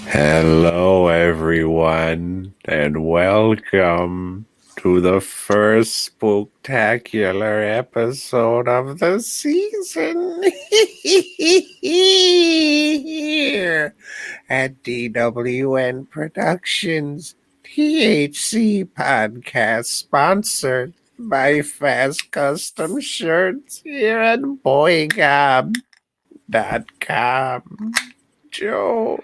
Hello, everyone, and welcome to the first spooktacular episode of the season here at DWN Productions THC Podcast, sponsored by Fast Custom Shirts here at BOYGOB.com. Joe,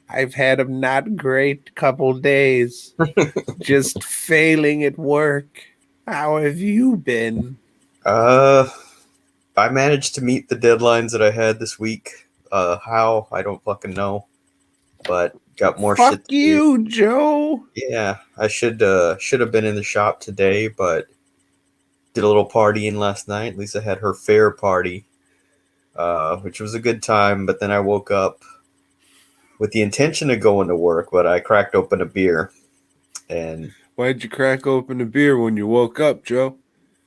I've had a not great couple days, just failing at work. How have you been? Uh, I managed to meet the deadlines that I had this week. How? I don't fucking know. But got more Fuck shit to do. you, Joe. Yeah, I should have been in the shop today, but did a little partying last night. Lisa had her fair party, which was a good time. But then I woke up with the intention of going to work, but I cracked open a beer, and Why'd you crack open a beer when you woke up, Joe?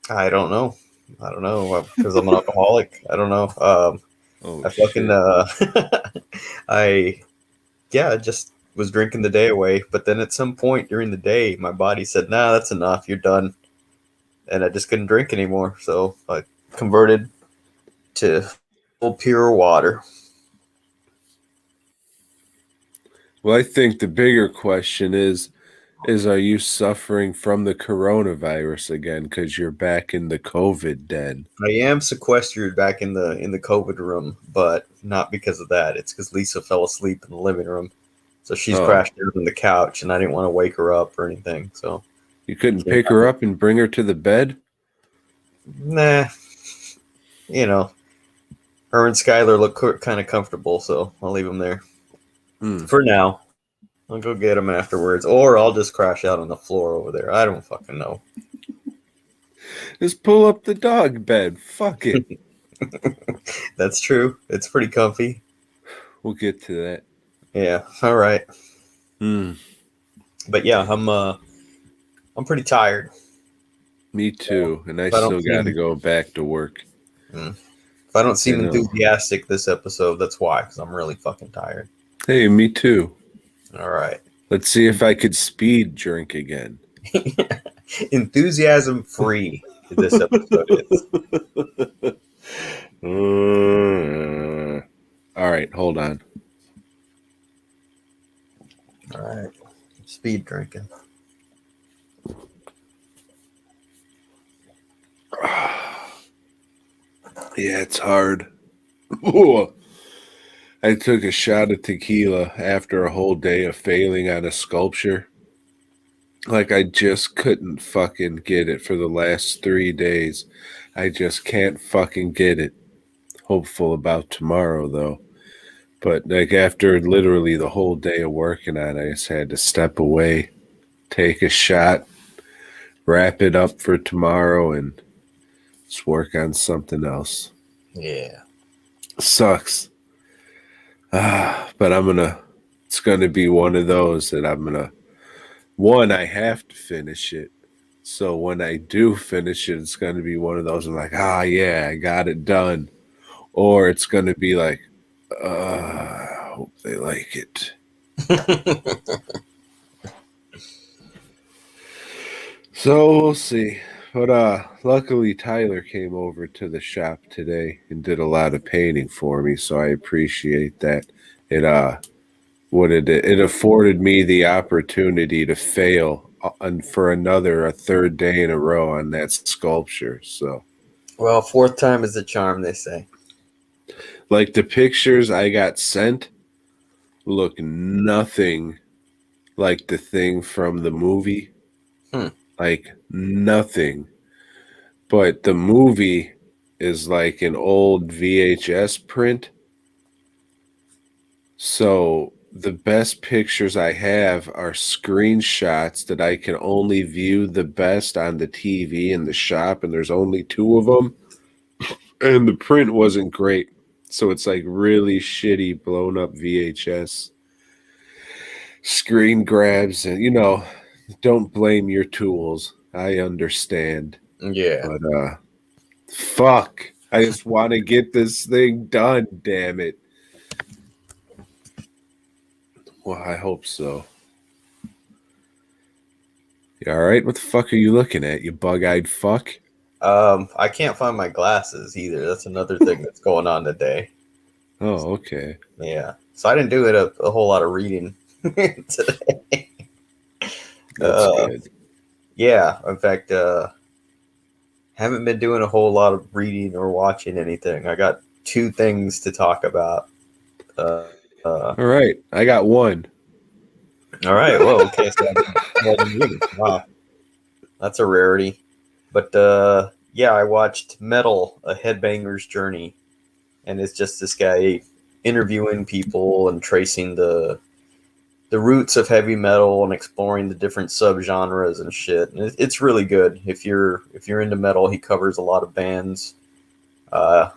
I don't know. I don't know because I'm an alcoholic. I don't know. Oh, I fucking shit. I just was drinking the day away. But then at some point during the day, my body said, "Nah, that's enough. You're done," and I just couldn't drink anymore. So I converted to full pure water. Well, I think the bigger question is are you suffering from the coronavirus again because you're back in the COVID den? I am sequestered back in the COVID room, but not because of that. It's because Lisa fell asleep in the living room, so she's Oh, crashed down on the couch, and I didn't want to wake her up or anything. So you couldn't pick her up and bring her to the bed? nah, you know, her and Skylar look kind of comfortable, so I'll leave them there for now. I'll go get them afterwards, or I'll just crash out on the floor over there. I don't fucking know. Just pull up the dog bed. Fuck it. That's true. It's pretty comfy. We'll get to that. Yeah. All right. But yeah, I'm pretty tired. Me too, and I If I don't still got to seem go back to work. if I don't seem You know. enthusiastic this episode, that's why, because I'm really fucking tired. Hey, me too. All right. Let's see if I could speed drink again. Enthusiasm free. This episode is. All right, hold on. All right. Speed drinking. Yeah, it's hard. I took a shot of tequila after a whole day of failing on a sculpture. Like, I just couldn't fucking get it for the last 3 days. I just can't fucking get it. Hopeful about tomorrow, though. But, like, after literally the whole day of working on it, I just had to step away, take a shot, wrap it up for tomorrow, and just work on something else. Yeah. Sucks. But it's gonna be one of those that I have to finish it. So when I do finish it, it's gonna be one of those I'm like, yeah, I got it done. Or it's gonna be like, I hope they like it. So we'll see. But luckily Tyler came over to the shop today and did a lot of painting for me, so I appreciate that. It afforded me the opportunity to fail for a third day in a row on that sculpture. So, Well, fourth time is the charm, they say. like, the pictures I got sent look nothing like the thing from the movie. Like, nothing. But the movie is like an old VHS print. So the best pictures I have are screenshots that I can only view the best on the TV in the shop, and there's only 2 of them. And the print wasn't great. So it's like really shitty, blown up VHS screen grabs. And, don't blame your tools. I understand. Yeah. But fuck. I just want to get this thing done, damn it. Well, I hope so. You all right? What the fuck are you looking at, you bug-eyed fuck? I can't find my glasses either. That's another thing that's going on today. Oh, okay. Yeah. So I didn't do it a whole lot of reading today. That's good. Yeah. In fact, haven't been doing a whole lot of reading or watching anything. I got two things to talk about. Uh, uh, All right, I got one. all right. Well, okay. So I've been more than you. Wow. That's a rarity. But yeah, I watched Metal, A Headbanger's Journey. And it's just this guy interviewing people and tracing the roots of heavy metal and exploring the different subgenres and shit. And it's really good. If you're into metal, he covers a lot of bands. Uh,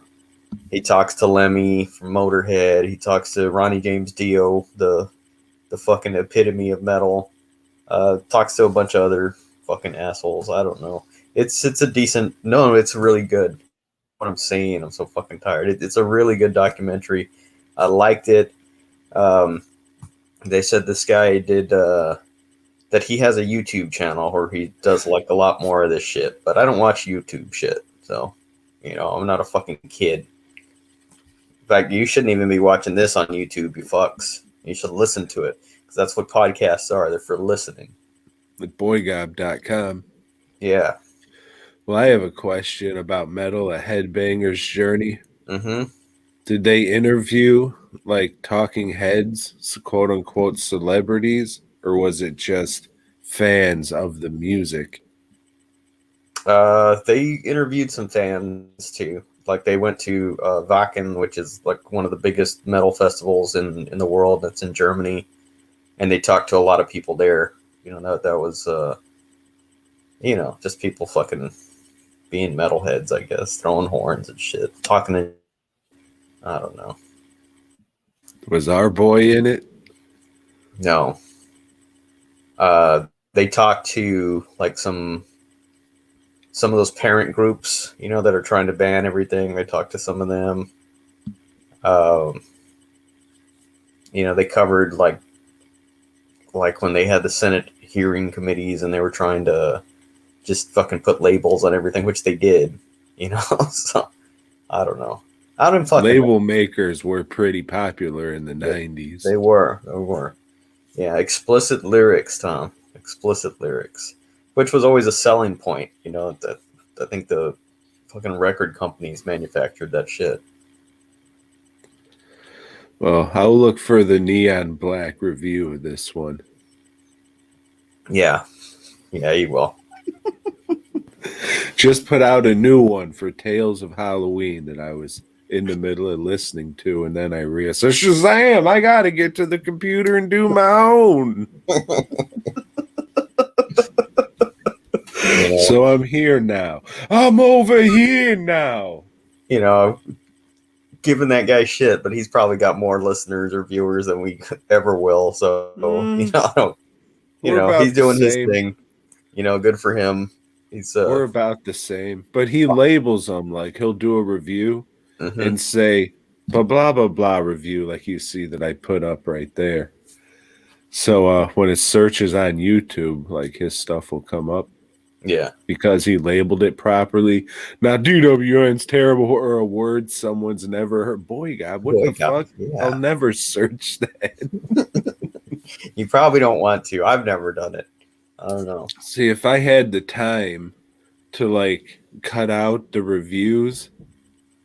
he talks to Lemmy from Motorhead. He talks to Ronnie James Dio, the fucking epitome of metal. Talks to a bunch of other fucking assholes. I don't know. It's a decent. No, it's really good. What I'm saying, I'm so fucking tired. It's a really good documentary. I liked it. Um, they said this guy did that he has a YouTube channel where he does like a lot more of this shit, but I don't watch YouTube shit, so I'm not a fucking kid. In fact, you shouldn't even be watching this on YouTube, you fucks. You should listen to it because that's what podcasts are. They're for listening. With BOYGOB.com. Yeah. Well, I have a question about Metal, A Headbanger's Journey. Mm-hmm. Did they interview like talking heads, quote unquote celebrities, or was it just fans of the music? They interviewed some fans too. Like they went to Wacken, which is like one of the biggest metal festivals in the world. That's in Germany, and they talked to a lot of people there. That was just people fucking being metalheads, I guess, throwing horns and shit, talking to. I don't know. Was our boy in it? No. They talked to like some of those parent groups, that are trying to ban everything. They talked to some of them. Um, they covered like when they had the Senate hearing committees and they were trying to just fucking put labels on everything, which they did. So I don't know. I don't fucking know. Label makers were pretty popular in the 90s. They were. They were. Yeah, explicit lyrics, Tom. Explicit lyrics, which was always a selling point. That I think the fucking record companies manufactured that shit. Well, I'll look for the neon black review of this one. Yeah, you will. Just put out a new one for Tales of Halloween that I was in the middle of listening to, and then I realized, Shazam, I gotta get to the computer and do my own. So I'm here now. I'm over here now. Giving that guy shit, but he's probably got more listeners or viewers than we ever will. So I don't. He's doing his thing. Good for him. We're about the same, but he labels them like he'll do a review and say blah blah blah blah review, like you see that I put up right there. So when it searches on YouTube, like his stuff will come up. Yeah, because he labeled it properly. Now DWN's terrible or a word someone's never heard. Boy, God, what the fuck? Yeah. I'll never search that. You probably don't want to. I've never done it. I don't know. See, if I had the time to like cut out the reviews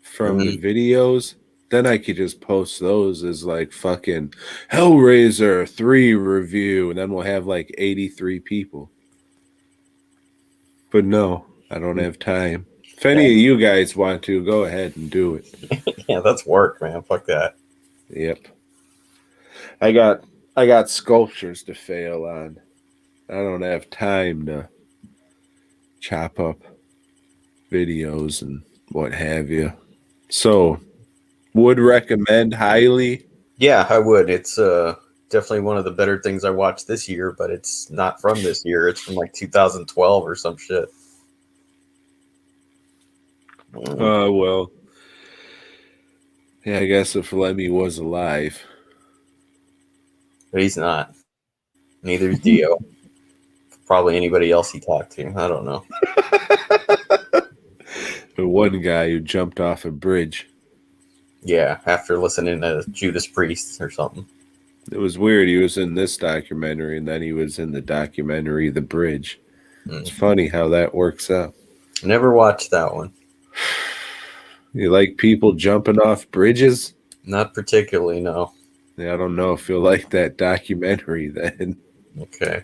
from the videos, then I could just post those as like fucking Hellraiser 3 review, and then we'll have like 83 people. But no, I don't have time. If any of you guys want to, go ahead and do it. Yeah, that's work, man. Fuck that. Yep. I got sculptures to fail on. I don't have time to chop up videos and what have you. So, would recommend highly. Yeah, I would. It's definitely one of the better things I watched this year, but it's not from this year. It's from like 2012 or some shit. Well, yeah, I guess if Lemmy was alive. but he's not. Neither is Dio. Probably anybody else he talked to. I don't know. The one guy who jumped off a bridge. Yeah, after listening to Judas Priest or something. It was weird. He was in this documentary, and then he was in the documentary The Bridge. It's funny how that works out. Never watched that one. You like people jumping off bridges? Not particularly, no. Yeah, I don't know if you'll like that documentary then. Okay.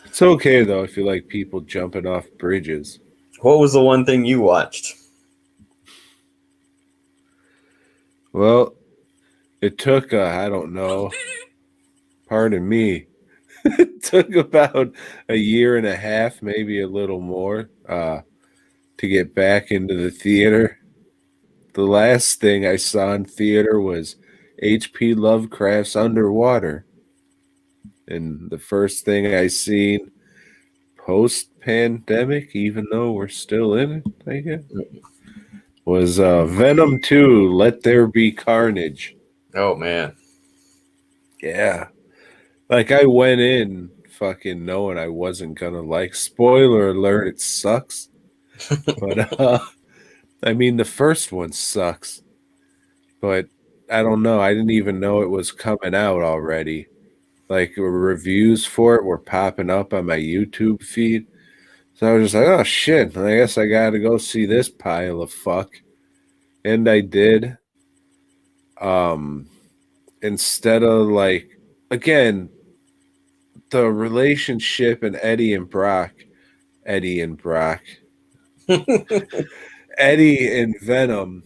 It's okay, though, if you like people jumping off bridges. What was the one thing you watched? Well, it took, I don't know, pardon me, it took about a year and a half, maybe a little more, to get back into the theater. The last thing I saw in theater was H.P. Lovecraft's Underwater. And the first thing I seen post-pandemic, even though we're still in it, I guess, was Venom 2, Let There Be Carnage. Oh, man. Yeah. Like, I went in fucking knowing I wasn't gonna like. Spoiler alert, it sucks. But, I mean, the first one sucks. But, I don't know. I didn't even know it was coming out already. Like, reviews for it were popping up on my YouTube feed. So I was just like, oh, shit. I guess I gotta go see this pile of fuck. And I did. Instead of, like, again, the relationship in Eddie and Brock, Eddie and Venom,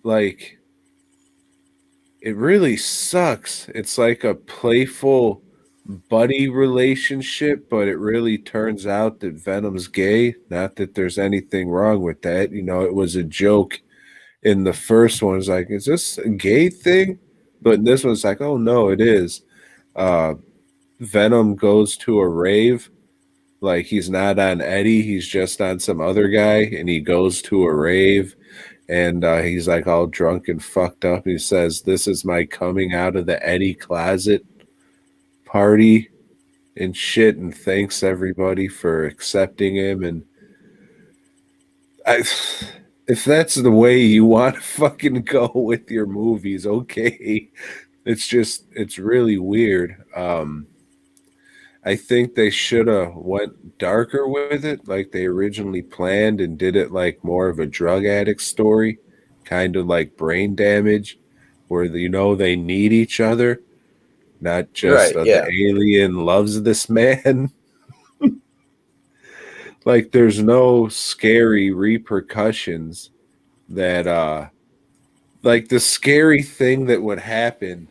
like, it really sucks. It's like a playful buddy relationship, but it really turns out that Venom's gay. Not that there's anything wrong with that. You know, it was a joke in the first one. It's like, is this a gay thing? But in this one's like, oh no, it is. Venom goes to a rave. Like, he's not on Eddie, he's just on some other guy, and he goes to a rave, and he's like all drunk and fucked up. He says, "This is my coming out of the Eddie closet party and shit," and thanks everybody for accepting him. And if that's the way you want to fucking go with your movies, okay. It's really weird. I think they should have went darker with it, like they originally planned, and did it like more of a drug addict story, kind of like Brain Damage, where they need each other, not just Right, yeah. the alien loves this man. Like, there's no scary repercussions that like the scary thing that would happen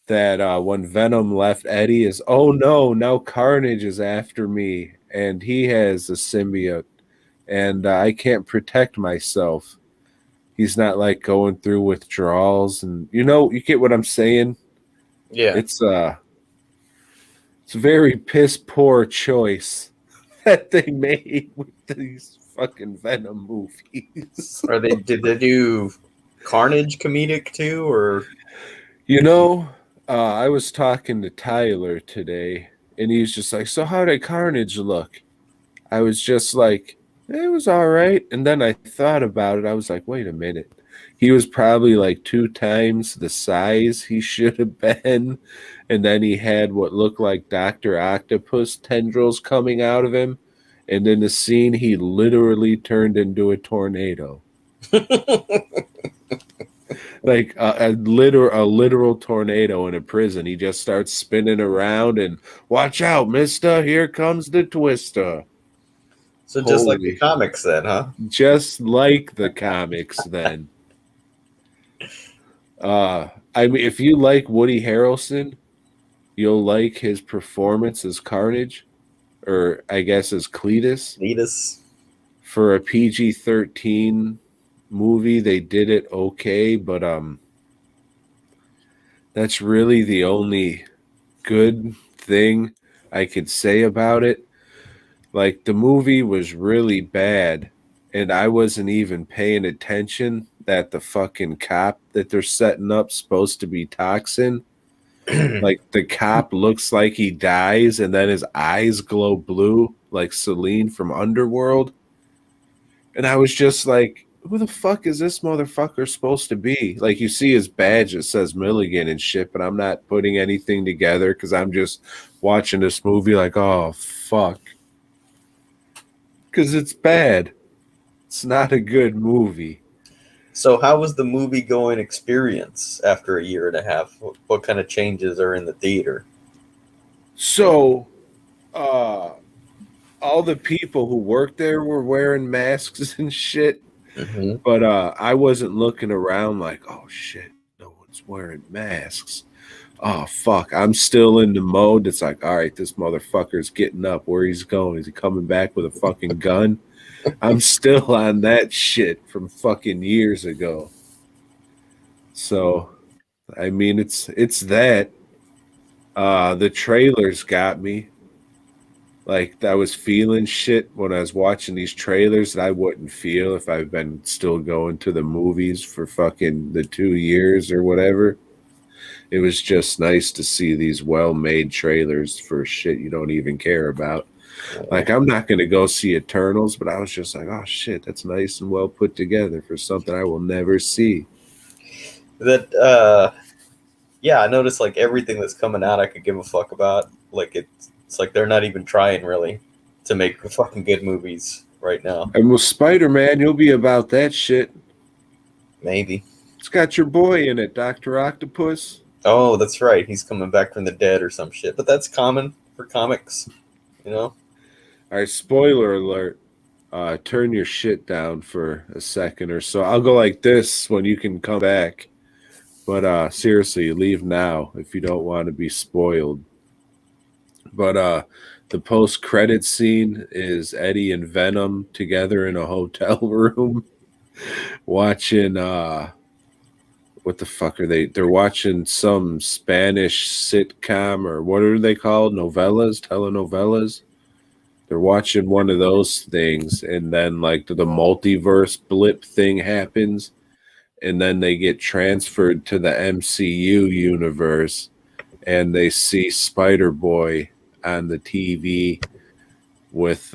that when Venom left Eddie is, oh no, now Carnage is after me and he has a symbiote and I can't protect myself. He's not like going through withdrawals, and you get what I'm saying? Yeah. It's a very piss poor choice that they made with these fucking Venom movies. Did they do Carnage comedic too, or? I was talking to Tyler today, and he's just like, so how did Carnage look? I was just like, it was all right. And then I thought about it. I was like, wait a minute. He was probably like 2 times the size he should have been. And then he had what looked like Dr. Octopus tendrils coming out of him. And in the scene, he literally turned into a tornado. Like a literal tornado in a prison. He just starts spinning around and, watch out, mister, here comes the twister. So just like the comics then, huh? Just like the comics then. I mean, if you like Woody Harrelson, you'll like his performance as Carnage, or I guess as Cletus. For a PG-13 movie, they did it okay, but that's really the only good thing I could say about it. Like, the movie was really bad, and I wasn't even paying attention that the fucking cop that they're setting up supposed to be Toxin. Like the cop looks like he dies and then his eyes glow blue like Celine from Underworld. And I was just like, who the fuck is this motherfucker supposed to be? Like you see his badge that says Milligan and shit, but I'm not putting anything together because I'm just watching this movie like, oh fuck. Because it's bad. It's not a good movie. So, how was the movie going experience after a year and a half? What kind of changes are in the theater? So, uh, all the people who worked there were wearing masks and shit, Mm-hmm. but I wasn't looking around like, oh shit, no one's wearing masks. Oh fuck, I'm still in the mode that's like, all right, this motherfucker's getting up. Where he's going? Is he coming back with a fucking gun? I'm still on that shit from fucking years ago. So, I mean, it's that. The trailers got me. Like I was feeling shit when I was watching these trailers that I wouldn't feel if I've been still going to the movies for fucking the 2 years or whatever. It was just nice to see these well-made trailers for shit you don't even care about. Like I'm not gonna go see Eternals, but I was just like, oh shit, that's nice and well put together for something I will never see. That yeah, I noticed like everything that's coming out I could give a fuck about. Like it's like they're not even trying really to make fucking good movies right now. And with Spider-Man, you'll be about that shit. Maybe. It's got your boy in it, Dr. Octopus. Oh, that's right. He's coming back from the dead or some shit. But that's common for comics, you know? All right, spoiler alert. Turn your shit down for a second or so. I'll go like this when you can come back. But seriously, leave now if you don't want to be spoiled. But the post-credit scene is Eddie and Venom together in a hotel room watching what the fuck are they? They're watching some Spanish sitcom or what are they called? Novellas, telenovelas. They're watching one of those things, and then like the multiverse blip thing happens, and then they get transferred to the MCU universe, and they see Spider Boy on the TV with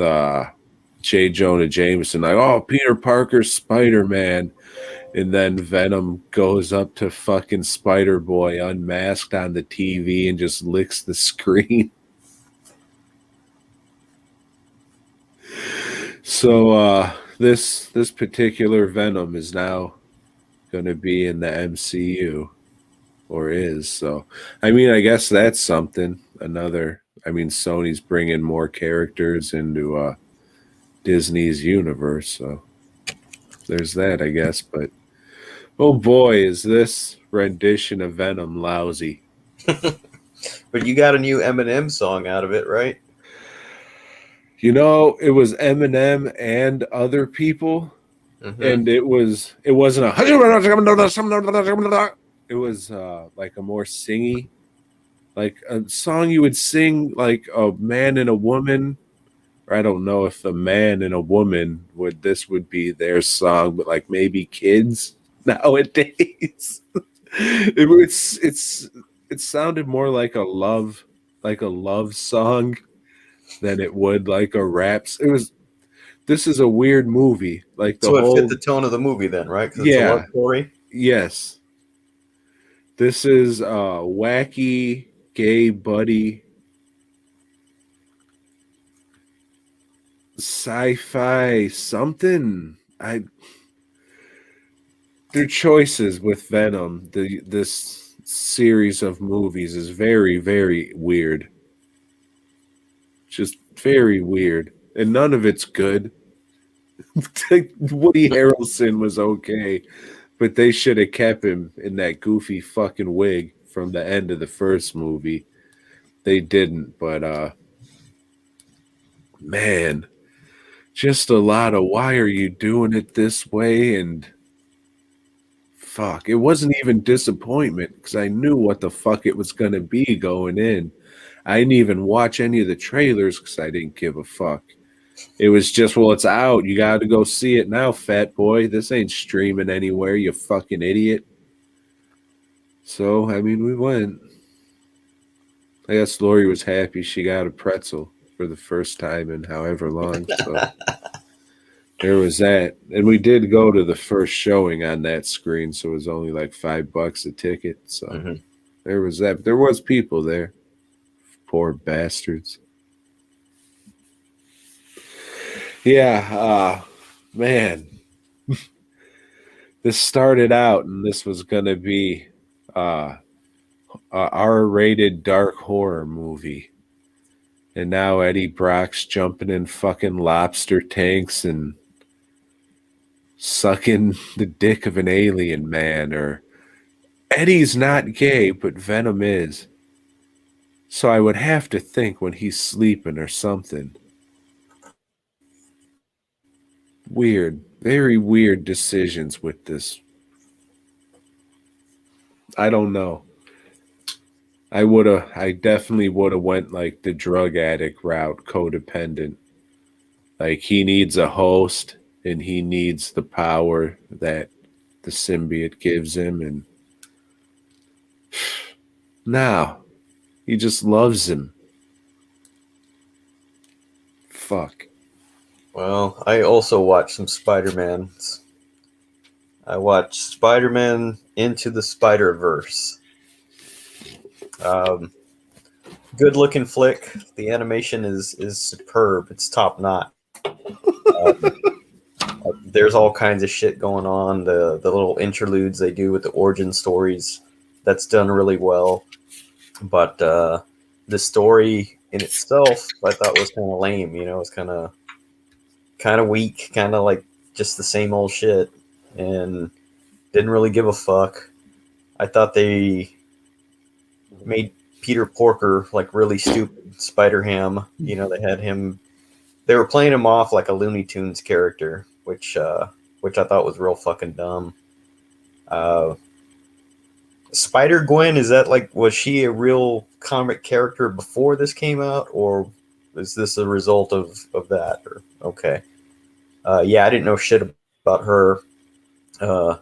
J. Jonah Jameson, like, oh, Peter Parker's Spider Man. And then Venom goes up to fucking Spider Boy unmasked on the TV and just licks the screen. So this particular Venom is now going to be in the MCU, or is. So I mean, I guess that's something. Another. I mean, Sony's bringing more characters into Disney's universe, so there's that, I guess. But oh boy, is this rendition of Venom lousy. But you got a new Eminem song out of it, right? You know, it was Eminem and other people, Mm-hmm. and it wasn't a. It was like a more singy, like a song you would sing like a man and a woman. Or I don't know if a man and a woman would be their song, but like maybe kids nowadays. It sounded more like a love song than it would like a rap. This is a weird movie. Like the So it whole fit the tone of the movie then, right? Because it's a love story. yes. This is wacky gay buddy sci-fi something. Their choices with Venom, this series of movies is very, very weird. Just very weird. And none of it's good. Woody Harrelson was okay, but they should have kept him in that goofy fucking wig from the end of the first movie. They didn't, but man, just a lot of why are you doing it this way? And fuck, it wasn't even disappointment because I knew what the fuck it was going to be going in. I didn't even watch any of the trailers because I didn't give a fuck. It was just, well, it's out. You got to go see it now, fat boy. This ain't streaming anywhere, you fucking idiot. So, I mean, we went. I guess Lori was happy she got a pretzel for the first time in however long. So there was that. And we did go to the first showing on that screen, so it was only like $5 a ticket. So there was that. But there was people there. Poor bastards. Yeah, man. This started out and this was gonna be a R-rated dark horror movie. And now Eddie Brock's jumping in fucking lobster tanks and sucking the dick of an alien man. Or Eddie's not gay, but Venom is. So I would have to think when he's sleeping or something. Weird, very weird decisions with this. I don't know. I definitely would have went like the drug addict route, codependent. Like he needs a host and he needs the power that the symbiote gives him, and now he just loves him. Fuck. Well, I also watched some Spider-Mans. I watched Spider-Man Into the Spierverse. Good looking flick. The animation is superb. It's top notch. There's all kinds of shit going on. The little interludes they do with the origin stories, that's done really well. But the story in itself, I thought was kind of lame. You know, it's kind of weak, kind of like just the same old shit, and didn't really give a fuck. I thought they made Peter Porker like really stupid. Spider-Ham, you know, they were playing him off like a Looney Tunes character, which I thought was real fucking dumb. Spider-Gwen, is that like, was she a real comic character before this came out, or is this a result of that? Or okay, yeah, I didn't know shit about her. The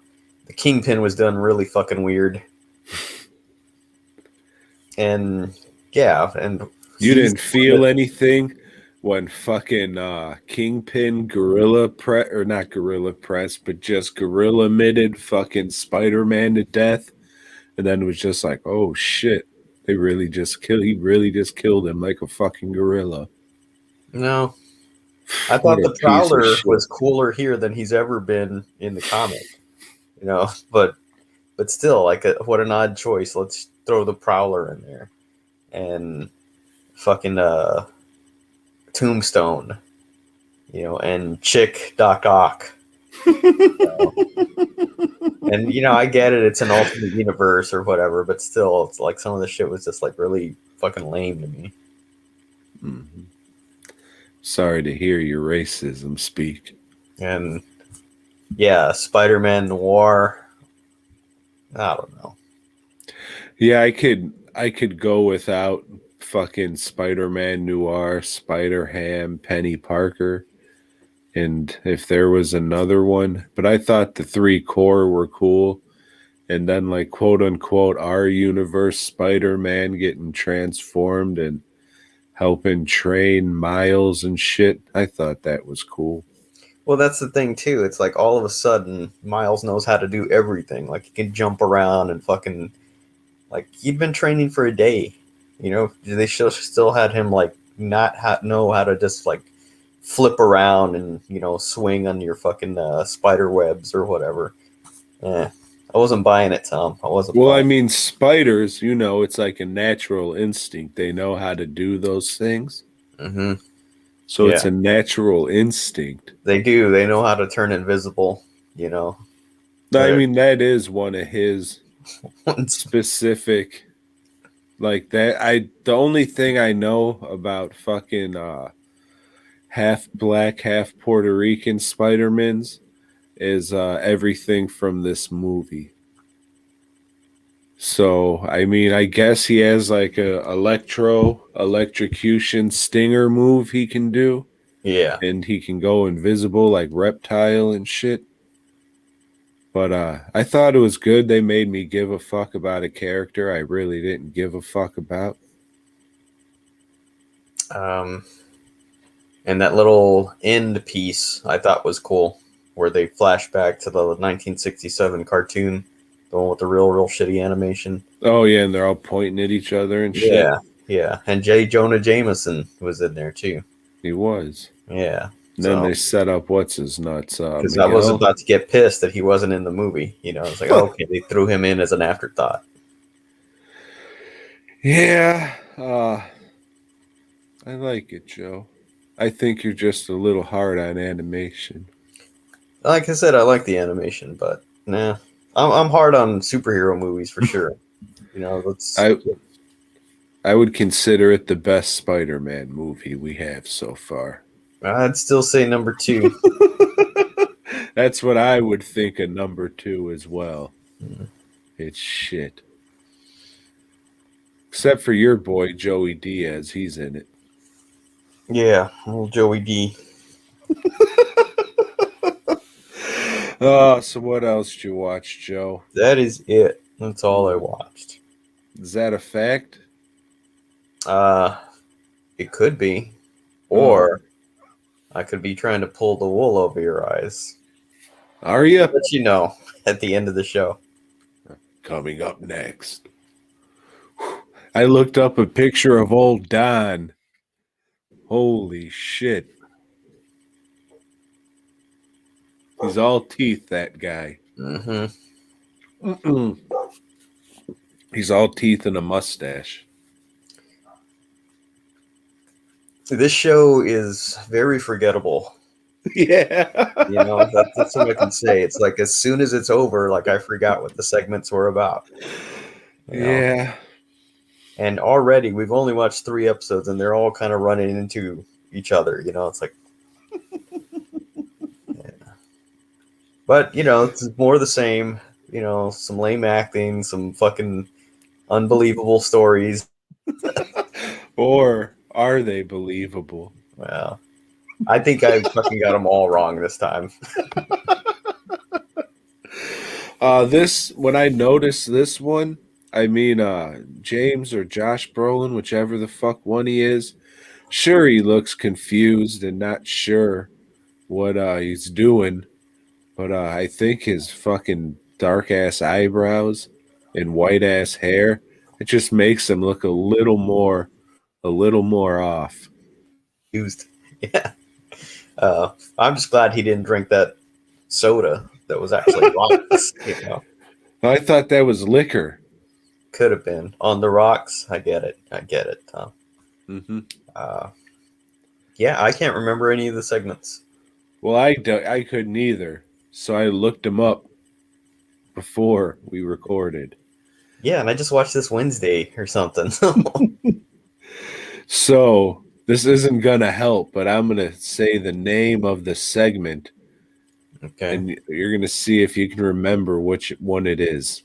Kingpin was done really fucking weird, and yeah, and You didn't feel anything when fucking Kingpin Gorilla Press, or not Gorilla Press, but just Gorilla Mitted fucking Spider-Man to death, and then it was just like, oh shit, he really just killed him like a fucking gorilla. No, I thought the Prowler was cooler here than he's ever been in the comic. You know, but still, like, what an odd choice. Let's throw the Prowler in there, and fucking Tombstone, you know, and Chick Doc Ock. And you know, I get it, it's an alternate universe or whatever, but still, it's like some of the shit was just like really fucking lame to me. Mm-hmm. Sorry to hear your racism speak. And yeah, Spider-Man Noir, I don't know. Yeah, I could go without fucking Spider-Man Noir, Spider-Ham, Penny Parker, and if there was another one, but I thought the three core were cool. And then, like, quote unquote, our universe Spider-Man getting transformed and helping train Miles and shit. I thought that was cool. Well, that's the thing too. It's like all of a sudden Miles knows how to do everything. Like he can jump around and fucking, like, he'd been training for a day. You know, they still had him like not know how to just like flip around and, you know, swing on your fucking spider webs or whatever. I wasn't buying it, Tom. I wasn't. Well, I mean, spiders, you know, it's like a natural instinct. They know how to do those things. Mm-hmm. So it's a natural instinct. They do. They know how to turn invisible, you know. I mean, that is one of his specific, like that. The only thing I know about fucking half black, half Puerto Rican Spider-Mans is everything from this movie. So, I mean, I guess he has like a electrocution stinger move he can do. Yeah. and he can go invisible like Reptile and shit. But I thought it was good. They made me give a fuck about a character I really didn't give a fuck about. And that little end piece I thought was cool, where they flash back to the 1967 cartoon, the one with the real shitty animation. Oh yeah, and they're all pointing at each other and shit. Yeah, yeah. And J. Jonah Jameson was in there too. He was. Yeah. And then they set up what's his nuts, because I was Miguel. about to get pissed that he wasn't in the movie. You know, it's like, oh, okay, they threw him in as an afterthought. Yeah, I like it, Joe. I think you're just a little hard on animation. Like I said, I like the animation, but nah, I'm hard on superhero movies for sure. You know, I would consider it the best Spider-Man movie we have so far. I'd still say number 2. That's what I would think of number 2 as well. Mm. It's shit. Except for your boy, Joey Diaz. He's in it. Yeah, little Joey D. So what else did you watch, Joe? That is it. That's all I watched. Is that a fact? It could be, or I could be trying to pull the wool over your eyes. Are you? I'll let you know at the end of the show. Coming up next. I looked up a picture of old Don. Holy shit. He's all teeth, that guy. Mm-hmm. He's all teeth and a mustache. This show is very forgettable. Yeah. You know, that's what I can say. It's like as soon as it's over, like I forgot what the segments were about. You know? Yeah. And already we've only watched 3 episodes and they're all kind of running into each other. You know, it's like, yeah. But, you know, it's more of the same. You know, some lame acting, some fucking unbelievable stories. Or are they believable? Well, I think I fucking got them all wrong this time. When I noticed this one, I mean, James or Josh Brolin, whichever the fuck one he is, sure, he looks confused and not sure what he's doing, but I think his fucking dark ass eyebrows and white ass hair, it just makes him look a little more off. Used. Yeah. I'm just glad he didn't drink that soda that was actually rocks. You know, I thought that was liquor. could have been on the rocks. I get it. Tom. Mm-hmm. Yeah, I can't remember any of the segments. Well, I couldn't either, so I looked them up before we recorded. Yeah, and I just watched this Wednesday or something. So this isn't gonna help, but I'm gonna say the name of the segment, Okay. and you're gonna see if you can remember which one it is.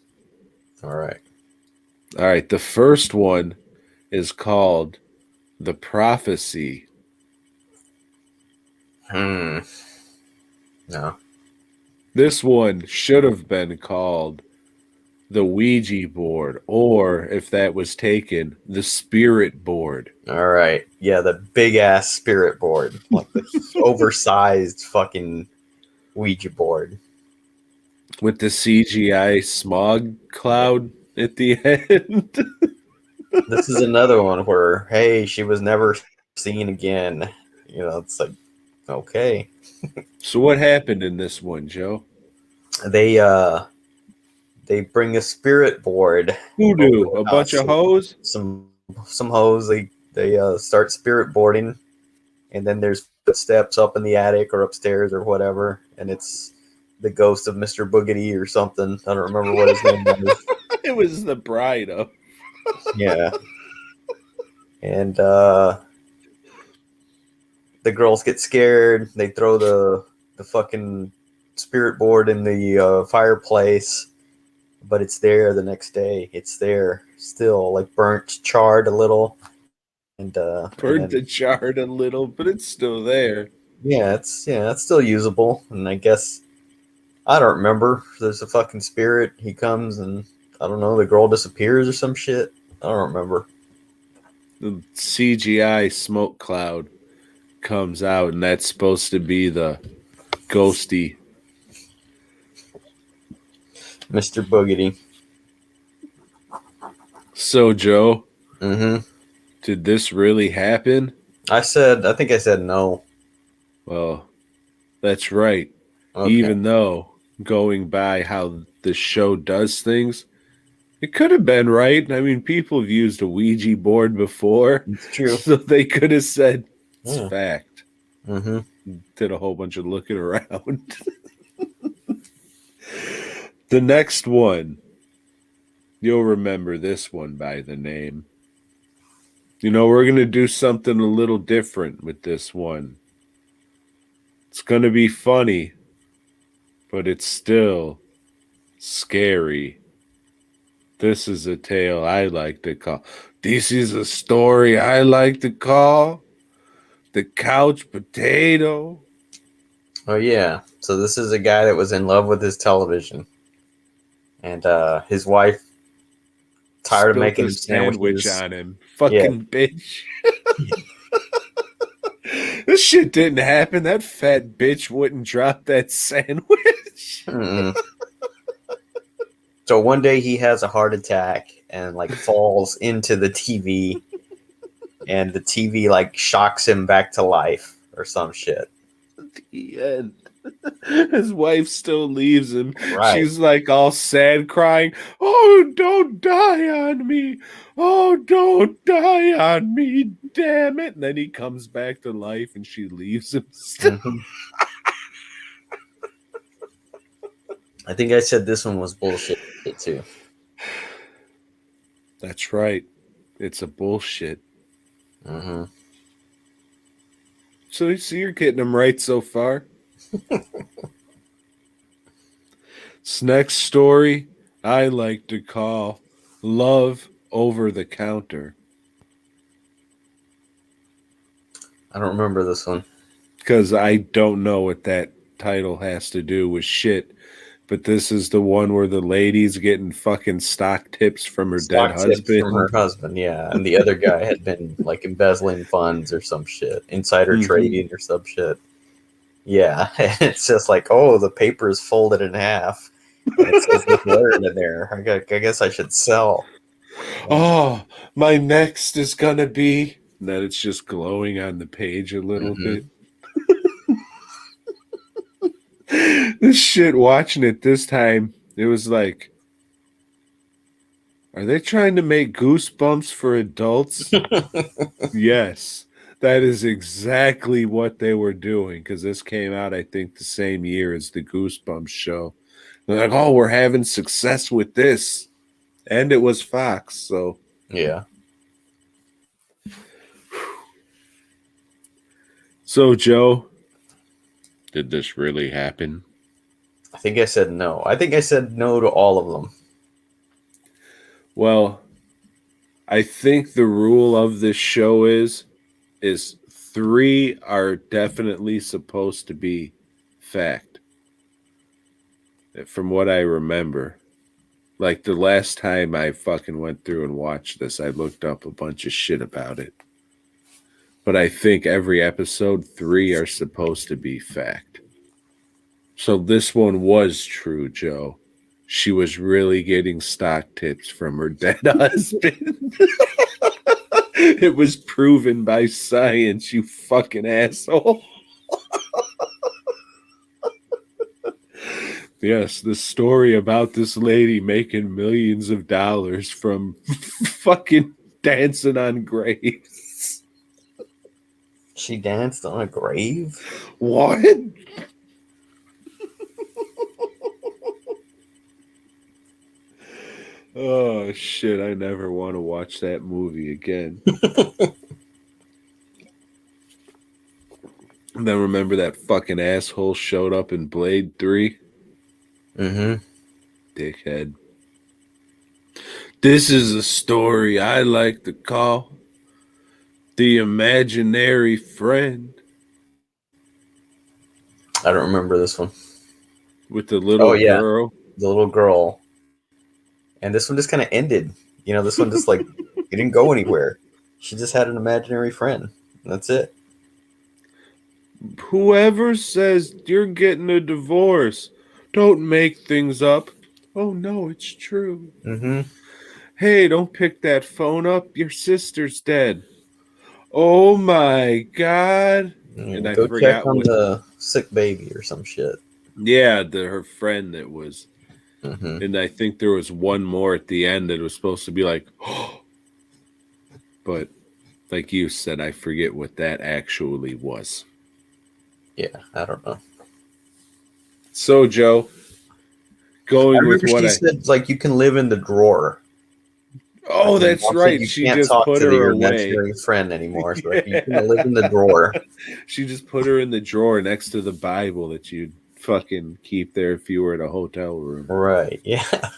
All right. All right, the first one is called The Prophecy. No. This one should have been called The Ouija Board, or if that was taken, The Spirit Board. All right. Yeah, the big ass spirit board, like the oversized fucking Ouija board. With the CGI smog cloud at the end. This is another one where, hey, she was never seen again. You know, it's like, okay. So what happened in this one, Joe? They bring a spirit board. Who do? A bunch of hoes? Some hoes. They start spirit boarding, and then there's footsteps up in the attic or upstairs or whatever, and it's the ghost of Mr. Boogity or something. I don't remember what his name was. It was the bride of. Yeah. And the girls get scared. They throw the fucking spirit board in the fireplace, but it's there the next day. It's there still, like burnt, charred a little. and Burnt then the chart a little, but it's still there. it's still usable. And I guess I don't remember. There's a fucking spirit. He comes and I don't know. The girl disappears or some shit. I don't remember. The CGI smoke cloud comes out, and that's supposed to be the ghosty. Mr. Boogity. So, Joe, Mm-hmm. did this really happen? I think I said no. Well, that's right. Okay. Even though going by how the show does things, it could have been right. I mean, people have used a Ouija board before, It's true. so they could have said it's Yeah. fact. Mm-hmm. Did a whole bunch of looking around. The next one, you'll remember this one by the name. You know, we're going to do something a little different with this one. It's going to be funny, but it's still scary. This is a tale I like to call. This is a story I like to call The Couch Potato. Oh yeah. So this is a guy that was in love with his television, and his wife tired of Spilt making the him sandwich sandwiches. on him. Yeah. Fucking bitch. This shit didn't happen. That fat bitch wouldn't drop that sandwich. Mm-mm. So one day he has a heart attack and like falls into the TV, and the TV like shocks him back to life or some shit. The end. His wife still leaves him. Right. She's like all sad, crying, "Oh, don't die on me. Oh, don't die on me. Damn it." And then he comes back to life and she leaves him. Mhm. I think I said this one was bullshit too. That's right. It's a bullshit. Mm-hmm. So you're getting them right so far. This next story I like to call Love Over the Counter. I don't remember this one. Because I don't know what that title has to do with shit. But this is the one where the lady's getting fucking stock tips from her dead Stock tips from her husband. husband, yeah, and the other guy had been like embezzling funds or some shit, insider trading or some shit. Yeah, and it's just like, oh, the paper is folded in half, and it says this word in there. I guess I should sell. Oh, my next is gonna be. And then it's just glowing on the page a little bit. This shit, watching it this time, it was like, are they trying to make Goosebumps for adults? Yes, that is exactly what they were doing because this came out, I think, the same year as the Goosebumps show. They're like, oh, we're having success with this. And it was Fox, so. Yeah. So, Joe, did this really happen? I think I said no. I think I said no to all of them. Well, I think the rule of this show is 3 are definitely supposed to be fact. From what I remember. Like the last time I fucking went through and watched this, I looked up a bunch of shit about it. But I think every episode 3 are supposed to be fact. So this one was true, Joe. She was really getting stock tips from her dead husband. It was proven by science, you fucking asshole. Yes, the story about this lady making millions of dollars from fucking dancing on graves. She danced on a grave? What? Oh, shit, I never want to watch that movie again. And then remember that fucking asshole showed up in Blade 3? Mm-hmm. Dickhead. This is a story I like to call The imaginary friend I don't remember this one. with the Oh little yeah, girl. the little girl. And this one just kind of ended. You know, this one just like it didn't go anywhere. She just had an imaginary friend. That's it. Whoever says you're getting a divorce, don't make things up. Oh no, it's true. Mm-hmm. Hey, don't pick that phone up. Your sister's dead. Oh my god. And I Go check forgot on what. the sick baby or some shit. Yeah, her friend that was. Mm-hmm. And I think there was one more at the end that was supposed to be like, but like you said, I forget what that actually was. Yeah, I don't know. So, Joe, I going with remember what she I. said like you can live in the drawer. Like Oh, your that's mom said right. you She can't just talk put to her your away. imaginary friend anymore. So like, you can Yeah. live in the drawer. She just put her in the drawer next to the Bible that you'd fucking keep there if you were in a hotel room. Right. Yeah.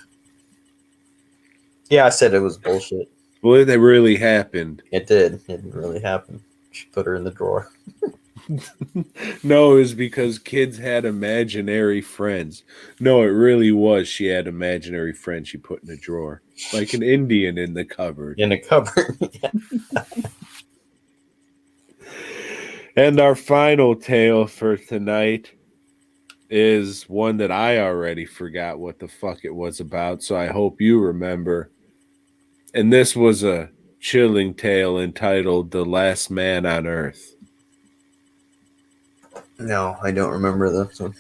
Yeah, I said it was bullshit. Well, that really happened. It did. It didn't really happen. She put her in the drawer. No, it was because kids had imaginary friends. No, it really was. She had imaginary friends she put in a drawer, like an Indian in the cupboard. In a cupboard. Yeah. And our final tale for tonight is one that I already forgot what the fuck it was about, so I hope you remember. And this was a chilling tale entitled The Last Man on Earth. No, I don't remember this one.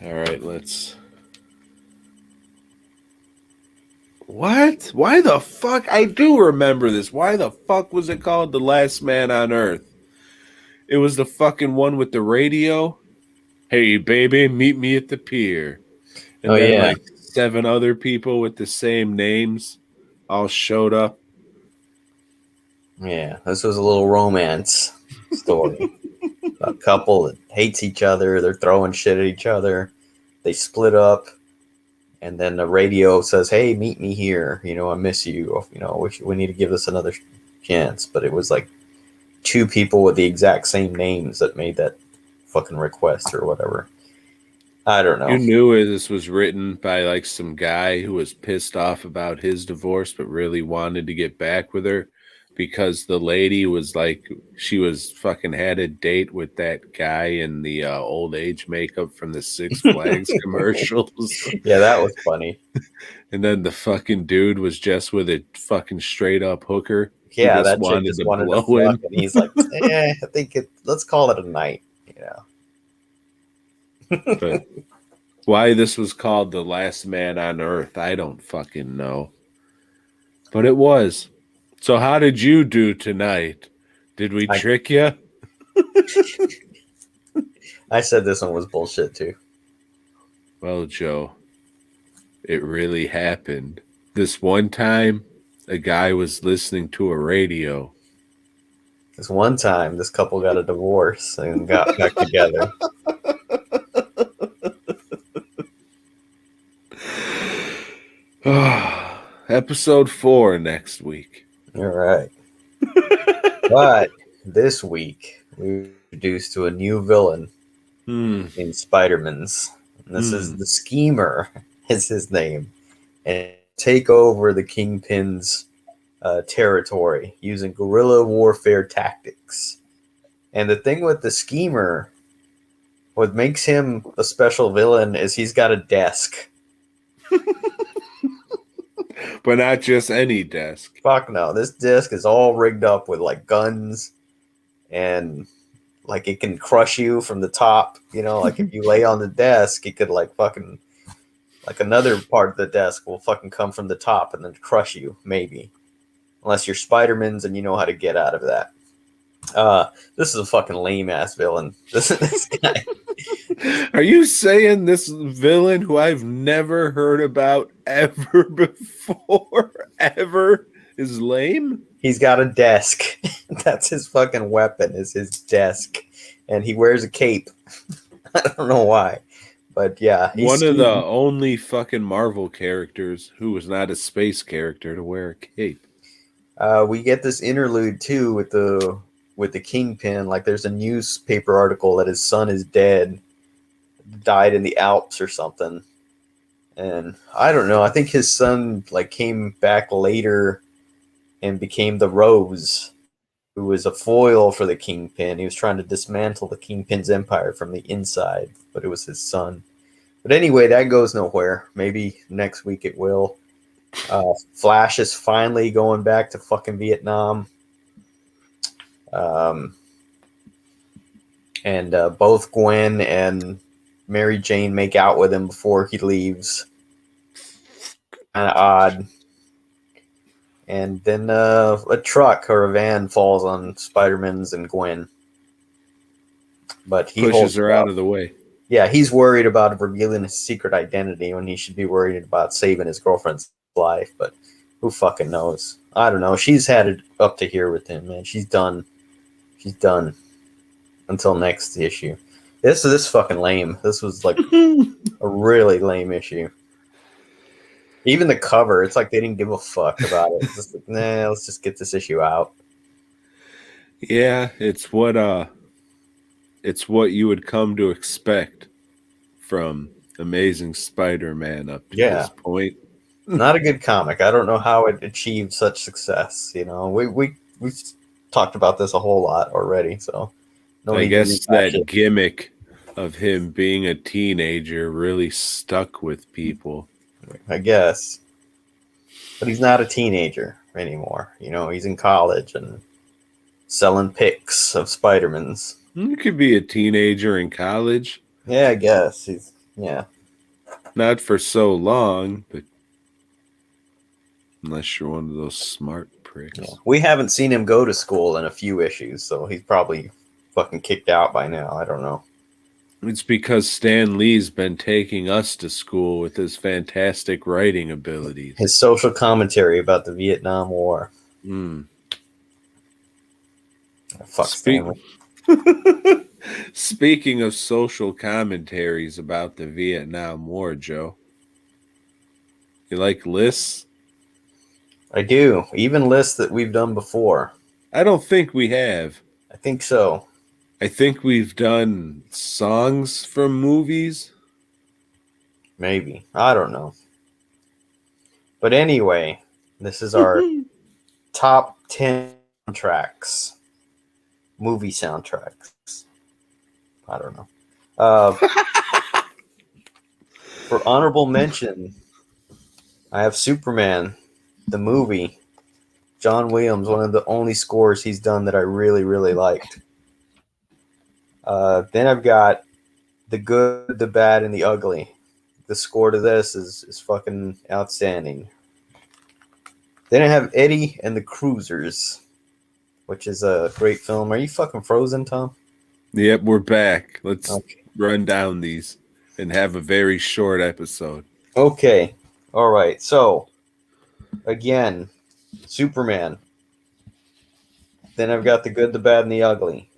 All right, let's. What? Why the fuck? I do remember this. Why the fuck was it called The Last Man on Earth? It was the fucking one with the radio. Hey, baby, meet me at the pier. Oh And then yeah. like 7 other people with the same names all showed up. Yeah. This was a little romance story. A couple that hates each other. They're throwing shit at each other. They split up. And then the radio says, "Hey, meet me here. You know, I miss you. You know, we need to give this another chance." But it was like 2 people with the exact same names that made that fucking request or whatever. I don't You know. knew this was written by like some guy who was pissed off about his divorce, but really wanted to get back with her because the lady was like, she was fucking had a date with that guy in the old age makeup from the Six Flags commercials. Yeah, that was funny. And then the fucking dude was just with a fucking straight up hooker who Yeah, just that chick wanted just to wanted to blow fuck, him. and he's like, I think let's call it a night. But why this was called The Last Man on Earth, I don't fucking know. But it was. So how did you do tonight? Did we I trick you? I said this one was bullshit too. Well, Joe, it really happened. This one time, a guy was listening to a radio. This one time, this couple got a divorce and got back together. Episode 4 next week. All right. But this week, we introduced to a new villain in Spider-Man's. And this is the Schemer, is his name. And take over the Kingpin's territory using guerrilla warfare tactics. And the thing with the Schemer, what makes him a special villain is he's got a desk. But not just any desk. Fuck no. This desk is all rigged up with like guns and like it can crush you from the top. You know, like if you lay on the desk, it could like fucking like another part of the desk will fucking come from the top and then crush you, maybe. Unless you're Spider-Man's and you know how to get out of that. This is a fucking lame ass villain. This guy. Are you saying this villain who I've never heard about ever before, ever, is lame? He's got a desk. That's his fucking weapon, is his desk. And he wears a cape. I don't know why. But yeah. One of the only fucking Marvel characters who was not a space character to wear a cape. We get this interlude too with the Kingpin. Like, there's a newspaper article that his son is dead, died in the Alps or something. And I don't know. I think his son like came back later and became the Rose, who was a foil for the Kingpin. He was trying to dismantle the Kingpin's empire from the inside, but it was his son. But anyway, that goes nowhere. Maybe next week it will. Flash is finally going back to fucking Vietnam. And both Gwen and Mary Jane make out with him before he leaves. Kind of odd. And then a truck or a van falls on Spider-Man's and Gwen. But he pushes her out of the way. Yeah, he's worried about revealing his secret identity when he should be worried about saving his girlfriend's life. But who fucking knows? I don't know. She's had it up to here with him, man. She's done. She's done. Until next issue. This is fucking lame. This was like a really lame issue. Even the cover, it's like they didn't give a fuck about it. It's just like, nah, let's just get this issue out. Yeah, it's what you would come to expect from Amazing Spider-Man up to this point. Not a good comic. I don't know how it achieved such success. You know, we've talked about this a whole lot already, so I guess that gimmick of him being a teenager really stuck with people. I guess. But he's not a teenager anymore. You know, he's in college and selling pics of Spider-Mans. You could be a teenager in college. Yeah, I guess. Not for so long, but unless you're one of those smart pricks. Yeah. We haven't seen him go to school in a few issues, so he's probably fucking kicked out by now. I don't know. It's because Stan Lee's been taking us to school with his fantastic writing abilities. His social commentary about the Vietnam War. Fuck Stan Lee. Speaking of social commentaries about the Vietnam War, Joe, you like lists? I do. Even lists that we've done before. I don't think we have. I think so. I think we've done songs from movies. Maybe. I don't know. But anyway, this is our top 10 soundtracks. Movie soundtracks. I don't know. For honorable mention, I have Superman, the movie. John Williams, one of the only scores he's done that I really, really liked. Then I've got The Good, the Bad, and the Ugly. The score to this is fucking outstanding. Then I have Eddie and the Cruisers, which is a great film. Are you fucking frozen, Tom? Yep, we're back. Let's run down these and have a very short episode. Okay. All right. So, again, Superman. Then I've got The Good, the Bad, and the Ugly.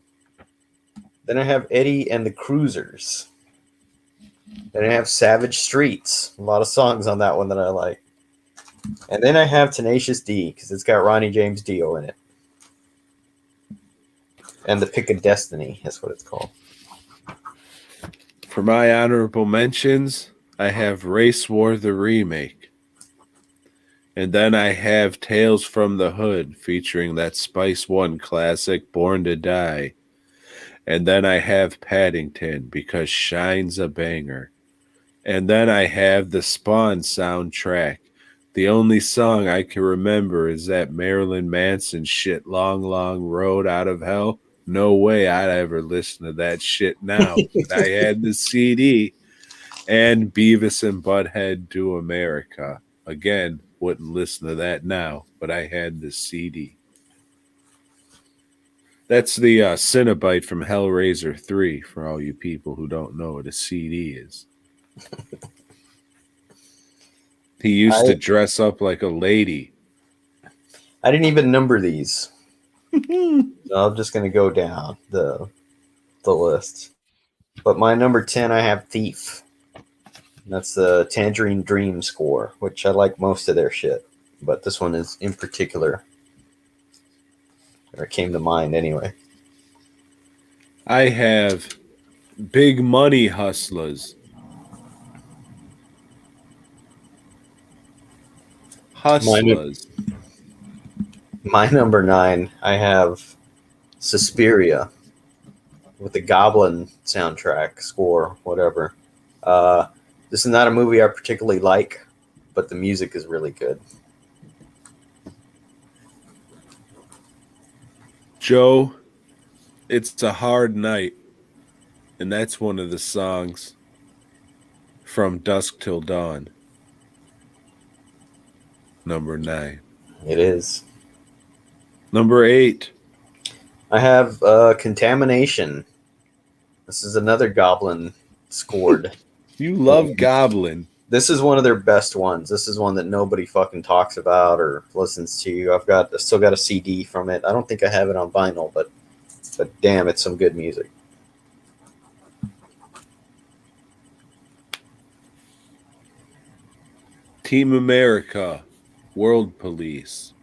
Then I have Eddie and the Cruisers. Then I have Savage Streets. A lot of songs on that one that I like. And then I have Tenacious D, because it's got Ronnie James Dio in it. And The Pick of Destiny, that's what it's called. For my honorable mentions, I have Race War the Remake. And then I have Tales from the Hood, featuring that Spice One classic, Born to Die. And then I have Paddington, because Shine's a banger. And then I have the Spawn soundtrack. The only song I can remember is that Marilyn Manson shit, Long, Long Road Out of Hell. No way I'd ever listen to that shit now. But I had the CD. And Beavis and Butthead Do America. Again, wouldn't listen to that now, but I had the CD. That's the Cinnabite from Hellraiser 3, for all you people who don't know what a CD is. He used to dress up like a lady. I didn't even number these. So I'm just going to go down the list. But my number 10, I have Thief. That's the Tangerine Dream score, which I like most of their shit. But this one is in particular Or it came to mind anyway. I have Big Money Hustlers. Hustlers. My number 9, I have Suspiria with the Goblin soundtrack, score, whatever. This is not a movie I particularly like, but the music is really good. Joe, It's a Hard Night. And that's one of the songs from Dusk Till Dawn. Number 9. It is. Number 8. I have Contamination. This is another Goblin scored. You love Goblin. This is one of their best ones. This is one that nobody fucking talks about or listens to. I still got a CD from it. I don't think I have it on vinyl, but damn, it's some good music. Team America, World Police.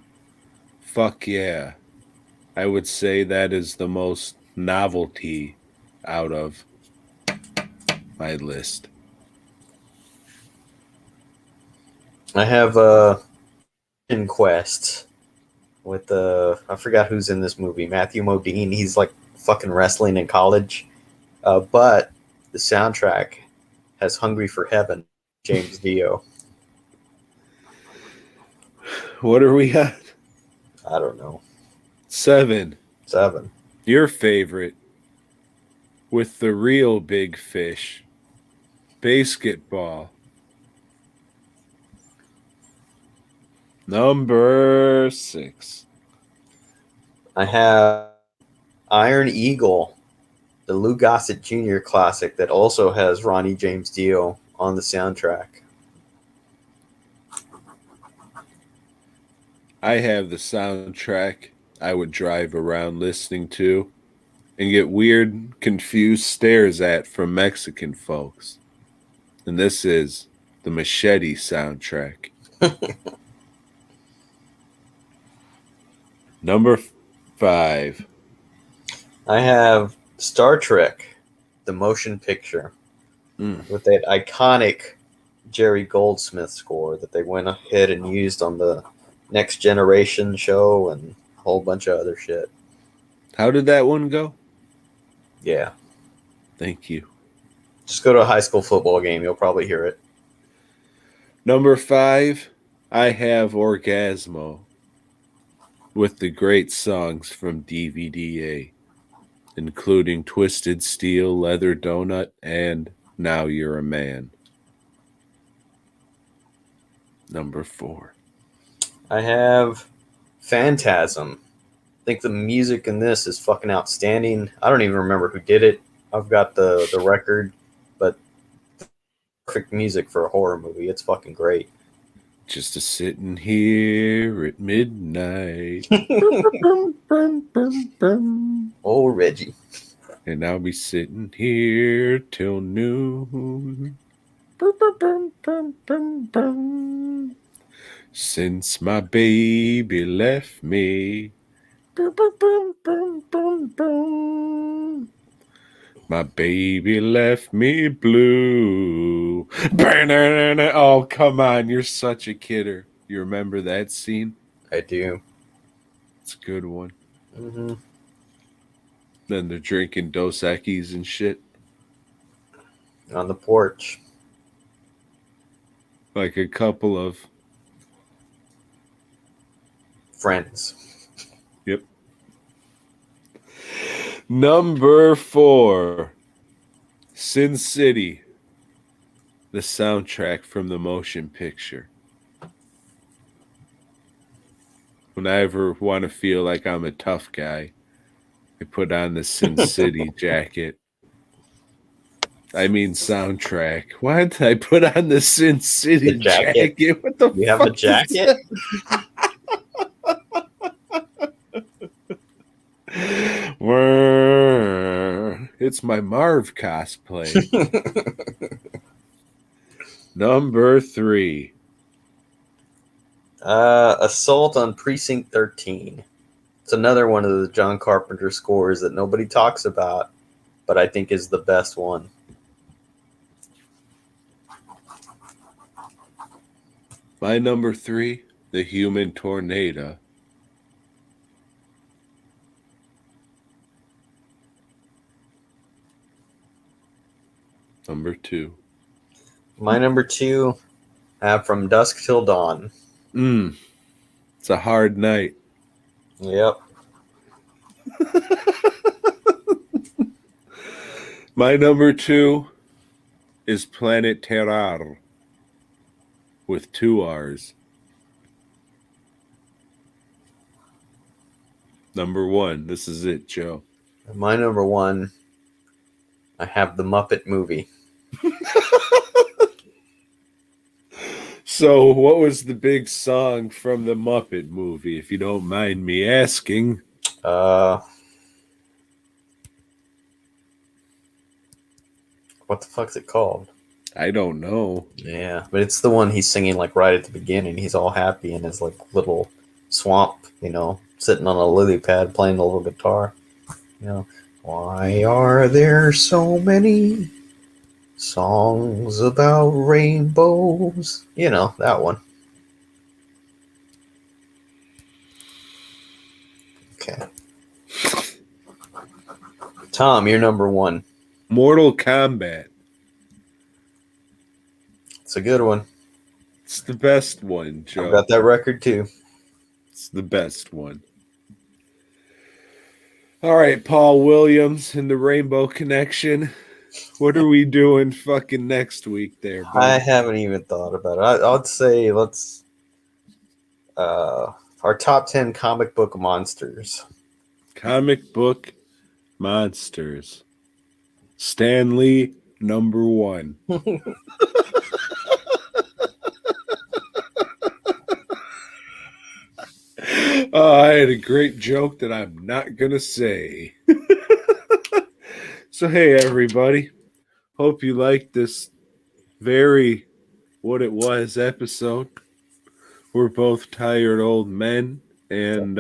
Fuck yeah. I would say that is the most novelty out of my list. I have Inquest with I forgot who's in this movie. Matthew Modine. He's like fucking wrestling in college. But the soundtrack has Hungry for Heaven, James Dio. What are we at? I don't know. 7. 7. Your favorite. With the real big fish. Basketball. Number 6. I have Iron Eagle, the Lou Gossett Jr. classic that also has Ronnie James Dio on the soundtrack. I have the soundtrack I would drive around listening to and get weird, confused stares at from Mexican folks. And this is the Machete soundtrack. Number 5. I have Star Trek, the motion picture, with that iconic Jerry Goldsmith score that they went ahead and used on the Next Generation show and a whole bunch of other shit. How did that one go? Yeah. Thank you. Just go to a high school football game. You'll probably hear it. Number 5, I have Orgasmo with the great songs from DVD-A, including Twisted Steel, Leather Donut, and Now You're a Man. Number 4. I have Phantasm. I think the music in this is fucking outstanding. I don't even remember who did it. I've got the record, but perfect music for a horror movie. It's fucking great. Just a sitting here at midnight. Oh, Reggie. And I'll be sitting here till noon. Since my baby left me. My baby left me blue. Oh, come on. You're such a kidder. You remember that scene? I do. It's a good one. Mm-hmm. Then they're drinking Dos Equis and shit. On the porch. Like a couple of friends. Yep. Number 4, Sin City, the soundtrack from the motion picture. When I ever want to feel like I'm a tough guy, I put on the Sin City jacket. I mean soundtrack. What? I put on the Sin City jacket? What the fuck? You have a jacket? It's my Marv cosplay. Number 3. Assault on Precinct 13. It's another one of the John Carpenter scores that nobody talks about, but I think is the best one. My number 3, The Human Tornado. Number 2. My number 2, From Dusk Till Dawn. It's a hard night. Yep. My number 2 is Planet Terrar with 2 R's. Number 1. This is it, Joe. My number 1, I have The Muppet Movie. So, what was the big song from the Muppet Movie, if you don't mind me asking? What the fuck's it called? I don't know. Yeah, but it's the one he's singing like right at the beginning. He's all happy in his like little swamp, sitting on a lily pad playing a little guitar. Why are there so many songs about rainbows? That one. Okay. Tom, you're number 1. Mortal Kombat. It's a good one. It's the best one, Joe. I've got that record too. It's the best one. All right, Paul Williams and the Rainbow Connection. What are we doing fucking next week there, bud? I haven't even thought about it. I'd say let's our top 10 comic book monsters. Comic book monsters. Stan Lee, number 1. I had a great joke that I'm not going to say. So, hey, everybody. Hope you liked this very what it was episode. We're both tired old men, and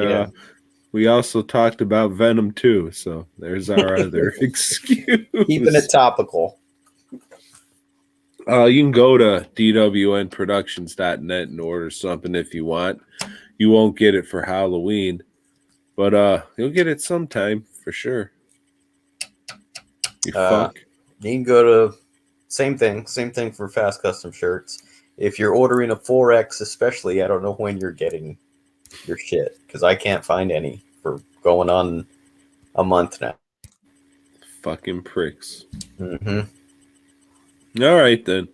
we also talked about Venom 2, so there's our other excuse. Keeping it topical. You can go to dwnproductions.net and order something if you want. You won't get it for Halloween, but you'll get it sometime for sure. You fuck. You can go to same thing for Fast Custom Shirts. If you're ordering a 4X especially, I don't know when you're getting your shit because I can't find any for going on a month now. Fucking pricks. Mm-hmm. All right, then.